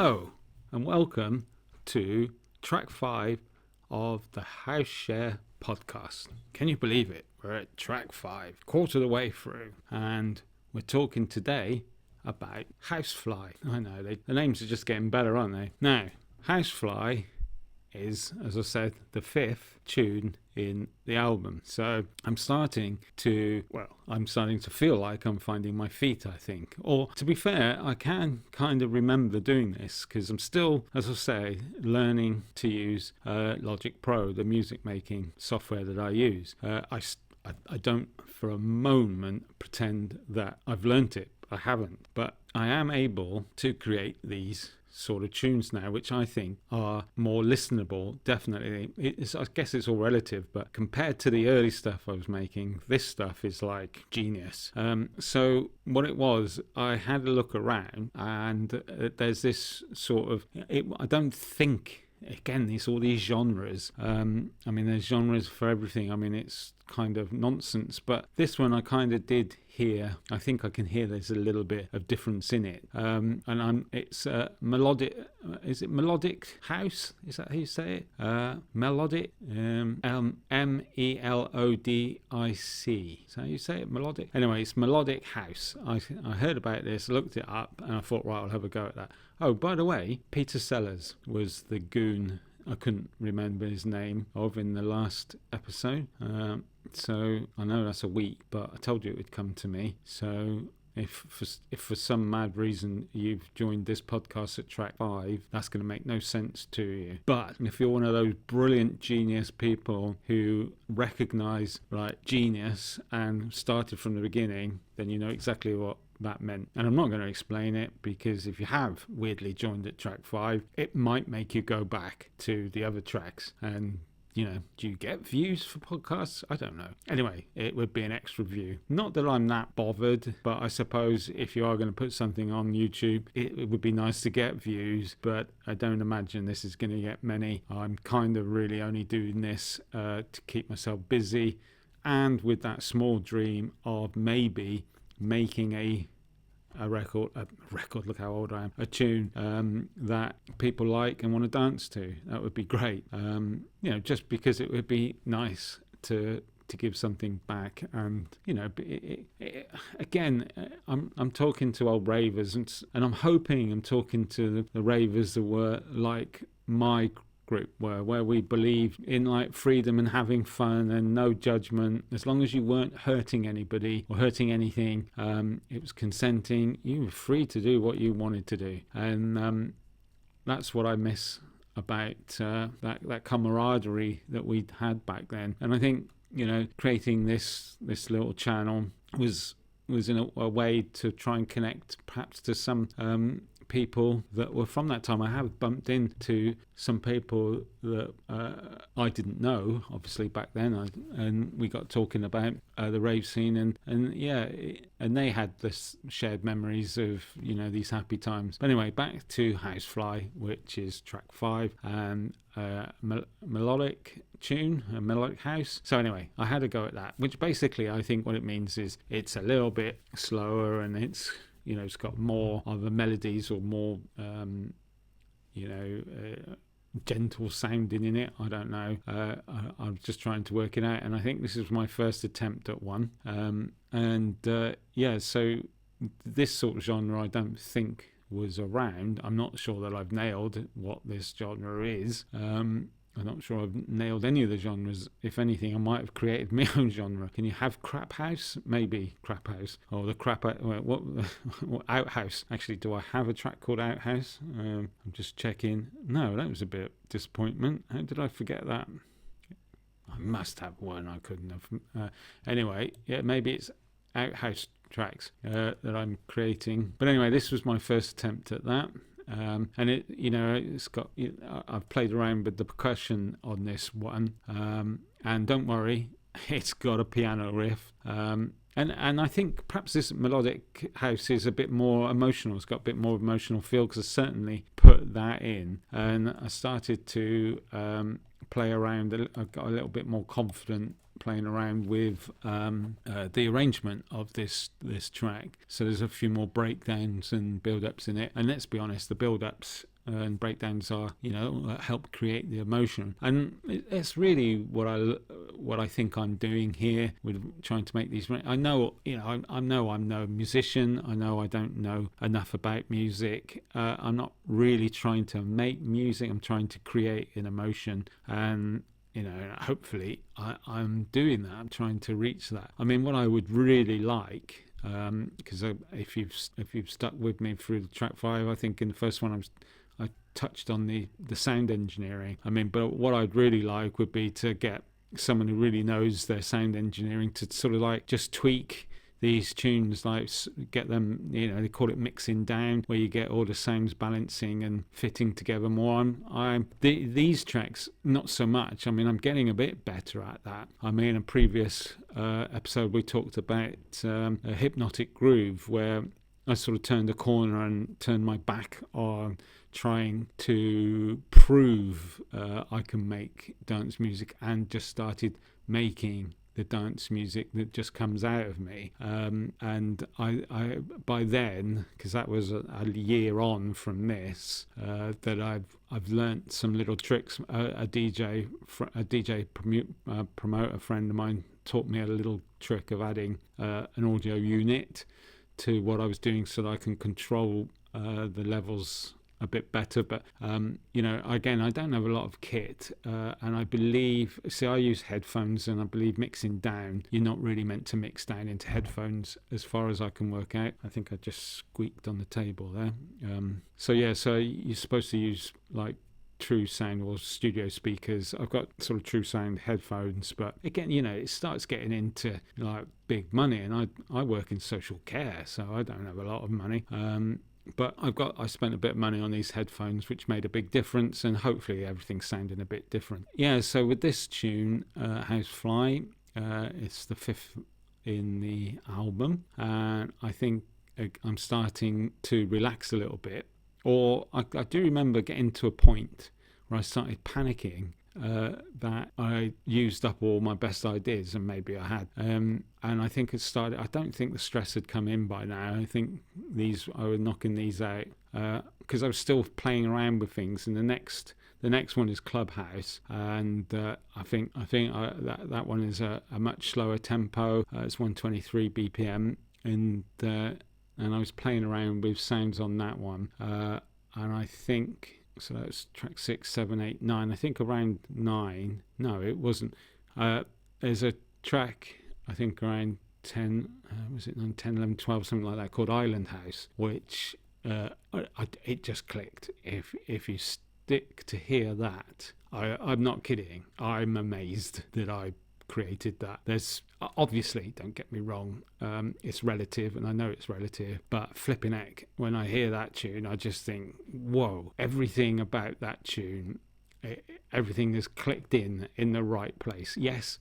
Hello and welcome to track 5 of the House Share podcast. Can you believe it? We're at track 5, quarter of the way through, and we're talking today about Housefly. I know, the names are just getting better, aren't they? Now, Housefly is, as I said, the 5th tune in the album. So I'm starting to feel like I'm finding my feet, I think. Or to be fair, I can kind of remember doing this because I'm still, as I say, learning to use Logic Pro, the music making software that I use. I don't for a moment pretend that I've learnt it. I haven't. But I am able to create these sort of tunes now, which I think are more listenable. Definitely, I guess it's all relative, but compared to the early stuff I was making, this stuff is like genius. So what it was, I had a look around, and there's this sort of, I don't think, again, there's all these genres. There's genres for everything. It's kind of nonsense, but this one I kind of did hear. I think I can hear there's a little bit of difference in it. It's melodic. Is it melodic house? Is that how you say it? Melodic. MELODIC. Is that how you say it? Melodic. Anyway, it's melodic house. I heard about this, looked it up, and I thought, right, I'll have a go at that. Oh, by the way, Peter Sellers was the goon I couldn't remember his name of in the last episode. So I know that's a week, but I told you it would come to me. So if for some mad reason you've joined this podcast at track 5, that's going to make no sense to you. But if you're one of those brilliant genius people who recognise genius and started from the beginning, then you know exactly what that meant. And I'm not going to explain it, because if you have weirdly joined at track 5, it might make you go back to the other tracks. And do you get views for podcasts? I don't know. Anyway, it would be an extra view. Not that I'm that bothered, but I suppose if you are going to put something on YouTube, it would be nice to get views, but I don't imagine this is going to get many. I'm kind of really only doing this to keep myself busy, and with that small dream of maybe making a record, look how old I am, a tune that people like and want to dance to. That would be great. Just because it would be nice to give something back. And I'm talking to old ravers, and I'm hoping I'm talking to the ravers that were like my group where we believed in freedom and having fun and no judgment. As long as you weren't hurting anybody or hurting anything, it was consenting. You were free to do what you wanted to do, and that's what I miss about that camaraderie that we had back then. And I think creating this little channel was in a way to try and connect perhaps to some people that were from that time. I have bumped into some people that I didn't know, obviously, back then, and we got talking about the rave scene, and they had this shared memories of these happy times. But anyway, back to Housefly, which is track 5, and melodic tune, a melodic house. So anyway, I had a go at that, which basically I think what it means is it's a little bit slower, and it's it's got more of the melodies, or more gentle sounding in it. I don't know. I'm just trying to work it out, and I think this is my first attempt at one. So this sort of genre I don't think was around. I'm not sure that I've nailed what this genre is. I'm not sure I've nailed any of the genres. If anything, I might have created my own genre. Can you have crap house? Maybe crap house. Or the crap what outhouse. Actually, do I have a track called Outhouse? I'm just checking. No, that was a bit of disappointment. How did I forget that? I must have one. I couldn't have. Anyway, maybe it's Outhouse tracks that I'm creating. But anyway, this was my first attempt at that. And it's got. I've played around with the percussion on this one, and don't worry, it's got a piano riff. And I think perhaps this melodic house is a bit more emotional. It's got a bit more emotional feel, because I certainly put that in, and I started to play around. I got a little bit more confident playing around with the arrangement of this track. So there's a few more breakdowns and build-ups in it. And let's be honest, the build-ups and breakdowns are, help create the emotion, and it's really what I think I'm doing here with trying to make these. I know, I know I'm no musician. I know I don't know enough about music. I'm not really trying to make music. I'm trying to create an emotion, and hopefully I'm doing that. I'm trying to reach that. I mean, what I would really like, because if you've stuck with me through the track 5, I think in the first one I touched on the sound engineering. I mean, but what I'd really like would be to get someone who really knows their sound engineering to sort of like just tweak these tunes, like get them, they call it mixing down, where you get all the sounds balancing and fitting together more. These tracks, not so much. I mean, I'm getting a bit better at that. I mean, in a previous episode, we talked about a hypnotic groove, where I sort of turned a corner and turned my back on trying to prove I can make dance music, and just started making the dance music that just comes out of me. And I by then, because that was a year on from this, that I've learnt some little tricks. A DJ promoter friend of mine taught me a little trick of adding an audio unit to what I was doing, so that I can control the levels a bit better. But again, I don't have a lot of kit, and I believe, I use headphones, and I believe mixing down, you're not really meant to mix down into headphones, as far as I can work out. I think I just squeaked on the table there. So you're supposed to use like True Sound or studio speakers. I've got sort of True Sound headphones, but again, it starts getting into like big money, and I work in social care, so I don't have a lot of money. But I spent a bit of money on these headphones, which made a big difference, and hopefully everything's sounding a bit different. Yeah, so with this tune, Housefly, it's the 5th in the album, and I think I'm starting to relax a little bit. Or I do remember getting to a point where I started panicking that I used up all my best ideas, and maybe I had. And I think it started. I don't think the stress had come in by now. I think I was knocking these out because I was still playing around with things. And the next one is Clubhouse, and I think that one is a much slower tempo. It's 123 BPM, and I was playing around with sounds on that one, and I think. So that's track 6, 7, 8, 9. I think around 9. No, it wasn't. There's a track, I think around 10, was it 9, 10, 11, 12, something like that, called Island House, which it just clicked. If you stick to hear that, I'm not kidding. I'm amazed that I created that. There's obviously, don't get me wrong, it's relative, and I know it's relative, but flipping heck, when I hear that tune, I just think, whoa, everything about that tune, everything is clicked in the right place. Yes,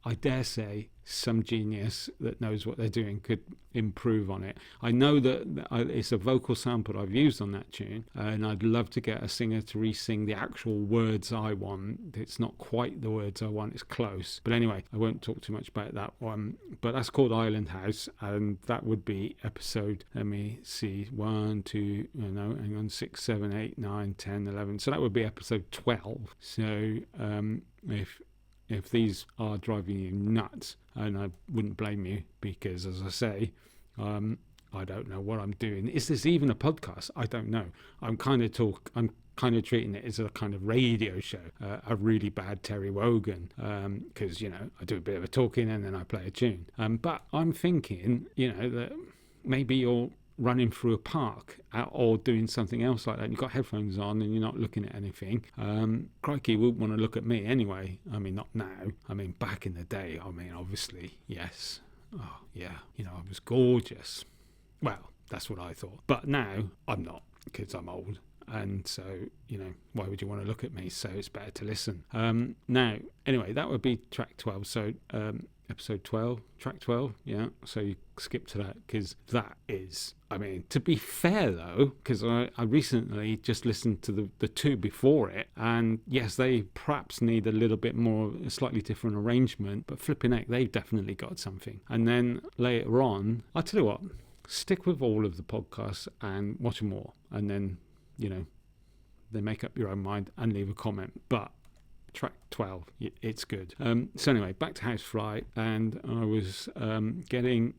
I dare say some genius that knows what they're doing could improve on it. I know that it's a vocal sample I've used on that tune, and I'd love to get a singer to re-sing the actual words I want. It's not quite the words I want, it's close. But anyway, I won't talk too much about that one. But that's called Island House, and that would be episode, let me see, 1, 2, hang on, 6, 7, 8, 9, 10, 11. So that would be episode 12. So if these are driving you nuts, and I wouldn't blame you, because as I say, I don't know what I'm doing. Is this even a podcast? I don't know. I'm kind of treating it as a kind of radio show, a really bad Terry Wogan, because I do a bit of a talking and then I play a tune. But I'm thinking, that maybe you're running through a park or doing something else like that, and you've got headphones on and you're not looking at anything. Crikey, you wouldn't want to look at me anyway. I mean, not now. I mean, back in the day, obviously, yes. Oh, yeah, I was gorgeous. Well, that's what I thought. But now, I'm not, because I'm old. And so, why would you want to look at me? So it's better to listen. Now, anyway, that would be track 12. So episode 12, track 12. Yeah, so you skip to that because that is, I mean, to be fair though, because I recently just listened to the two before it, and yes, they perhaps need a little bit more, a slightly different arrangement, but flipping heck, they've definitely got something. And then later on, I'll tell you what, stick with all of the podcasts and watch them all, and then, then make up your own mind and leave a comment. But track 12, it's good. So anyway, back to Housefly, and I was getting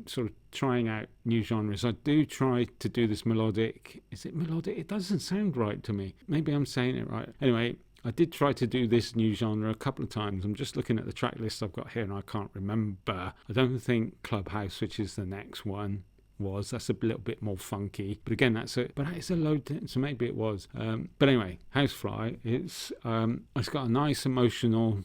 sort of trying out new genres. I do try to do this melodic. Is it melodic? It doesn't sound right to me. Maybe I'm saying it right. Anyway, I did try to do this new genre a couple of times. I'm just looking at the track list I've got here and I can't remember. I don't think Clubhouse, which is the next one, that's a little bit more funky, but again, it's a low, so maybe it was. But anyway, Housefly, it's got a nice emotional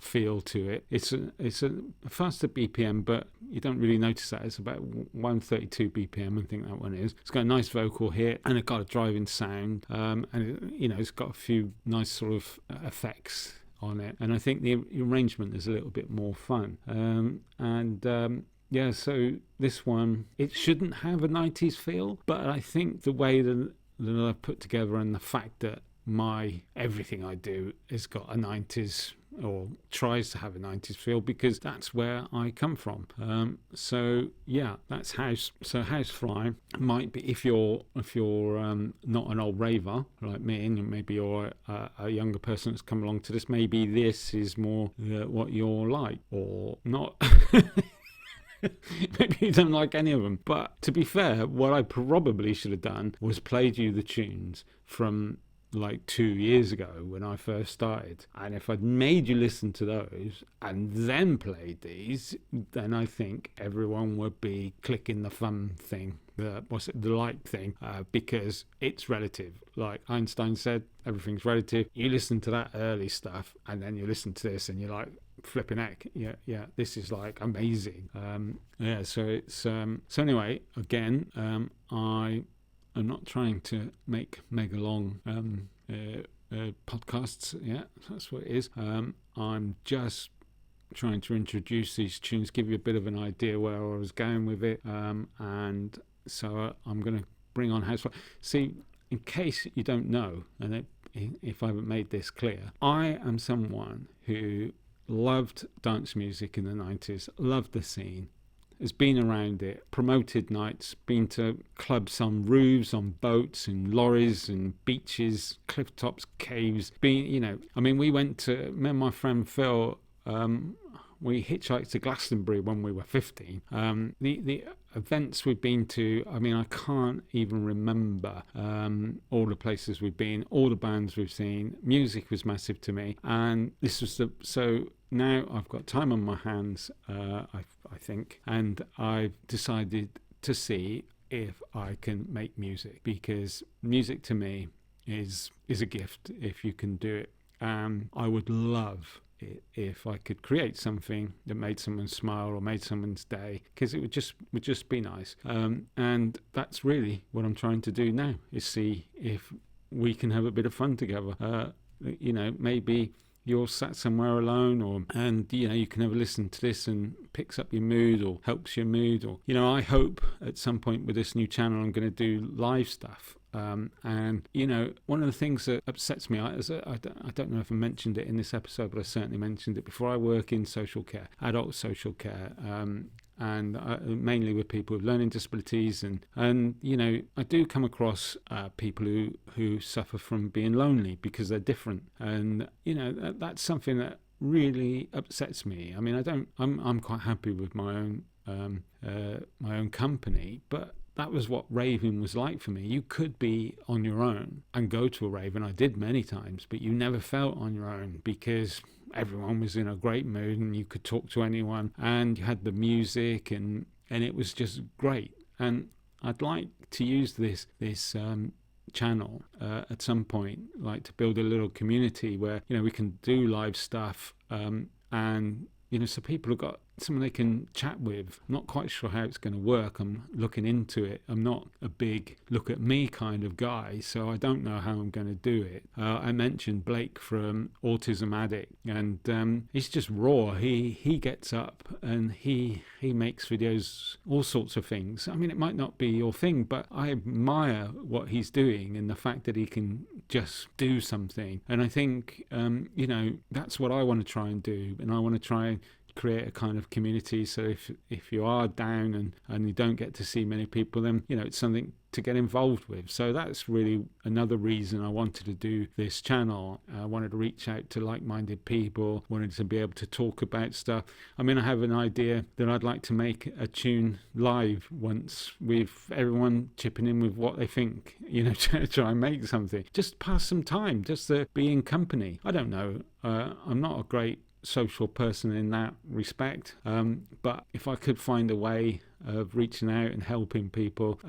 feel to it. It's a faster BPM, but you don't really notice that. It's about 132 BPM, I think that one is. It's got a nice vocal hit and it's got a driving sound, and it's got a few nice sort of effects on it, and I think the arrangement is a little bit more fun. Yeah, so this one, it shouldn't have a 90s feel, but I think the way that I've put together and the fact that everything I do has got a 90s or tries to have a 90s feel, because that's where I come from. So yeah, that's Housefly might be, if you're not an old raver like me, and maybe you're a younger person that's come along to this, maybe this is more what you're like, or not. Maybe you don't like any of them. But to be fair, what I probably should have done was played you the tunes from like 2 years ago when I first started. And if I'd made you listen to those and then played these, then I think everyone would be clicking the fun thing, the like thing, because it's relative. Like Einstein said, everything's relative. You listen to that early stuff and then you listen to this and you're like, flipping heck, yeah, this is like amazing. So it's so anyway, again, I am not trying to make mega long podcasts. Yeah, that's what it is. I'm just trying to introduce these tunes, give you a bit of an idea where I was going with it, and so I'm going to bring on Housefly. See, in case you don't know, and if I haven't made this clear, I am someone who loved dance music in the 90s, loved the scene, has been around it, promoted nights, been to clubs on roofs, on boats, in lorries, and beaches, cliff tops, caves. Me and my friend Phil, we hitchhiked to Glastonbury when we were 15. The events we've been to, I mean, I can't even remember all the places we've been, all the bands we've seen. Music was massive to me, and this was so now I've got time on my hands, I think, and I've decided to see if I can make music, because music to me is a gift if you can do it. I would love it if I could create something that made someone smile or made someone's day, because it would just be nice. And that's really what I'm trying to do now, is see if we can have a bit of fun together. Maybe you're sat somewhere alone, and you can have a listen to this and picks up your mood or helps your mood, or I hope at some point with this new channel I'm going to do live stuff. And one of the things that upsets me, I don't know if I mentioned it in this episode, but I certainly mentioned it before. I work in social care, adult social care, and mainly with people with learning disabilities, and I do come across people who suffer from being lonely because they're different, and that's something that really upsets me. I mean, I'm quite happy with my own company, but that was what raving was like for me. You could be on your own and go to a rave, and I did many times, but you never felt on your own because everyone was in a great mood and you could talk to anyone, and you had the music, and it was just great. And I'd like to use this channel at some point, like to build a little community where we can do live stuff, and so people have got someone they can chat with. I'm not quite sure how it's going to work. I'm looking into it. I'm not a big look at me kind of guy, so I don't know how I'm going to do it. I mentioned Blake from Autism Addict, and he's just raw. He gets up and he makes videos, all sorts of things. I mean, it might not be your thing, but I admire what he's doing and the fact that he can just do something. And I think, that's what I want to try and do. And I want to try and create a kind of community, so if you are down and you don't get to see many people, then it's something to get involved with. So that's really another reason I wanted to do this channel. I wanted to reach out to like-minded people, wanted to be able to talk about stuff. I mean, I have an idea that I'd like to make a tune live once, with everyone chipping in with what they think, to try and make something, just pass some time, just to be in company. I don't know, I'm not a great social person in that respect, but if I could find a way of reaching out and helping people,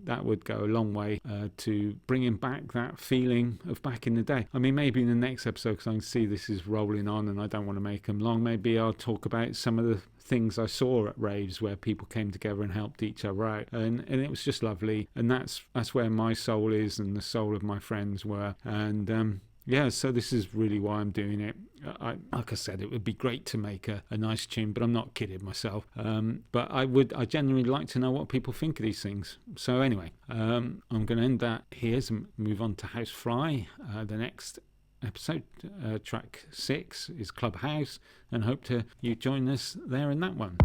that would go a long way to bringing back that feeling of back in the day. I mean, maybe in the next episode, because I can see this is rolling on and I don't want to make them long, maybe I'll talk about some of the things I saw at raves where people came together and helped each other out, and it was just lovely. And that's where my soul is, and the soul of my friends were. And so this is really why I'm doing it. Like I said, it would be great to make a nice tune, but I'm not kidding myself. But I genuinely like to know what people think of these things. So anyway, I'm going to end that here and move on to Housefly. The next episode, track 6, is Clubhouse, and hope you join us there in that one.